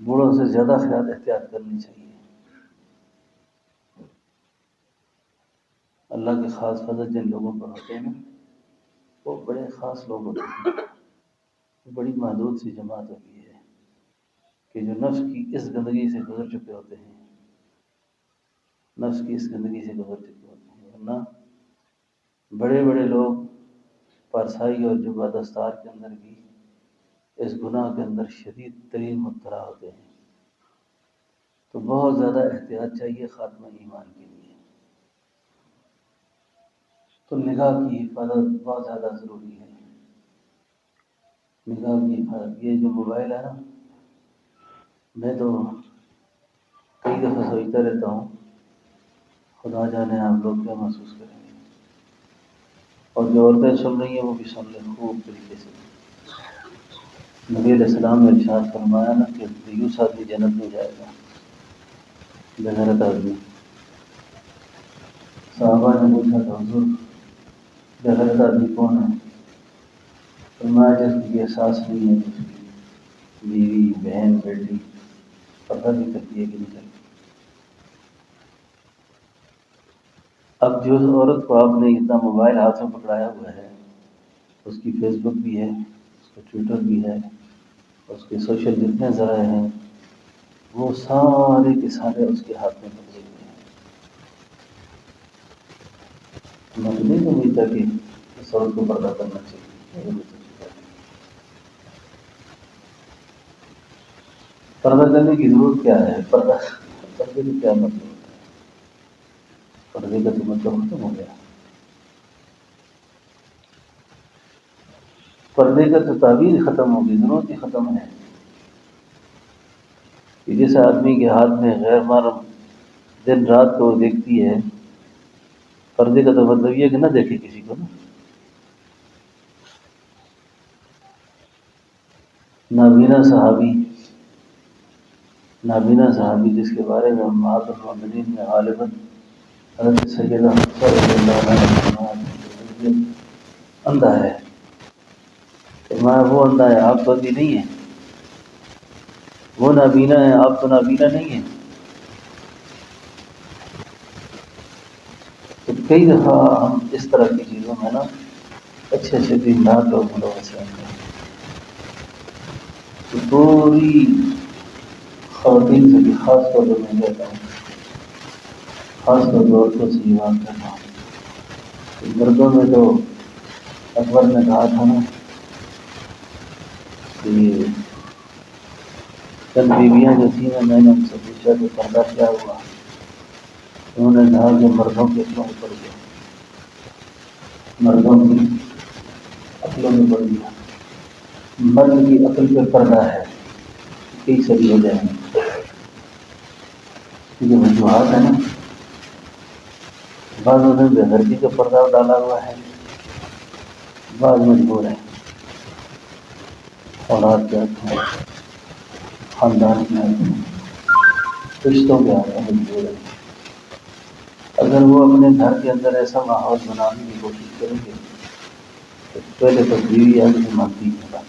بوڑھوں سے زیادہ احتیاط کرنی چاہیے۔ اللہ کے خاص فضل جن لوگوں پر ہوتے ہیں نا، وہ بڑے خاص لوگ ہوتے ہیں، بڑی محدود سی جماعت ہوتی ہے کہ جو نفس کی اس گندگی سے گزر چکے ہوتے ہیں، نفس کی اس گندگی سے گزر چکے ہوتے ہیں۔ ورنہ بڑے بڑے لوگ پارسائی اور جبہ دستار کے اندر بھی اس گناہ کے اندر شدید ترین مبتلا ہوتے ہیں۔ تو بہت زیادہ احتیاط چاہیے خاتمہ ایمان کے لیے۔ تو نگاہ کی حفاظت بہت زیادہ ضروری ہے۔ نگاہ کی حفاظت، یہ جو موبائل ہے نا، میں تو کئی دفعہ سوچتا رہتا ہوں خدا جانے آپ لوگ کیا محسوس کریں گے، اور جو عورتیں سن رہی ہیں وہ بھی سن لیں خوب طریقے سے۔ نبی علیہ السلام نے ارشاد فرمایا نا کہ دیوس آدمی جنت میں جائے گا، بغیرت آدمی۔ صحابہ نے پوچھا تھا حضور بغیرت آدمی کون ہے؟ فرمایا جس کی احساس نہیں ہے، اس کی بیوی بہن بیٹی پردہ بھی کرتی ہے کہ نہیں کرتی۔ اب جو عورت کو آپ نے اتنا موبائل ہاتھ میں پکڑایا ہوا ہے، اس کی فیس بک بھی ہے، اس کا ٹویٹر بھی ہے، اس کے سوشل جتنے ذرائع ہیں وہ سارے کے سارے اس کے ہاتھ میں پکڑے ہوئے ہیں۔ میں نہیں سمجھتا کہ اس عورت کو پردہ کرنا چاہیے۔ پردہ کرنے کی ضرورت کیا ہے؟ پردے کا کیا مطلب ہوتا ہے؟ پردے کا تو مطلب ختم ہو گیا۔ پردے کا تو تعبیر ختم ہوگی، ضرورت ہی ختم ہے۔ کہ جس آدمی کے ہاتھ میں غیر محرم دن رات کو دیکھتی ہے، پردے کا تو مطلب یہ کہ نہ دیکھے کسی کو نا۔ نابینا صحابی جس کے بارے میں امہات المؤمنین میں غالباً حضرت سیدہ حفصہ رضی اللہ عنہا اندھا ہے، فرمایا وہ اندھا ہے، آپ تو اندھی نہیں ہیں۔ وہ نابینا ہے، آپ تو نابینا نہیں ہیں۔ تو کئی دفعہ ہم اس طرح کی چیزوں میں نا اچھے اچھے دیندار لوگ ملوث ہیں۔ تو پوری خواتین سے بھی خاص طور پر میں کہتا ہوں، خاص طور پر عورتوں سے یہ بات کرتا ہوں کہ مردوں میں تو اکبر نے کہا تھا نا کہ چند بیویاں جو تھیں میں نے ان سے پوچھا کہ پردہ کیا ہوا؟ انہوں نے کہا کہ مردوں کی عقلوں میں پڑ گیا، مردوں کی عقلوں میں پڑ گیا۔ مرد کی عقل پہ پردہ ہے، کئی ساری وجہ ہیں۔ یہ وجوہات ہے نا، بعض نے بے غیرتی کا پردہ ڈالا ہوا ہے، بعض مجبور ہیں، اولاد کے حق میں، خاندان کے حق میں، رشتوں کے حق میں مجبور ہیں۔ اگر وہ اپنے گھر کے اندر ایسا ماحول بنانے کی کوشش کریں گے تو پہلے تو بیوی آدمی مانتی ہے۔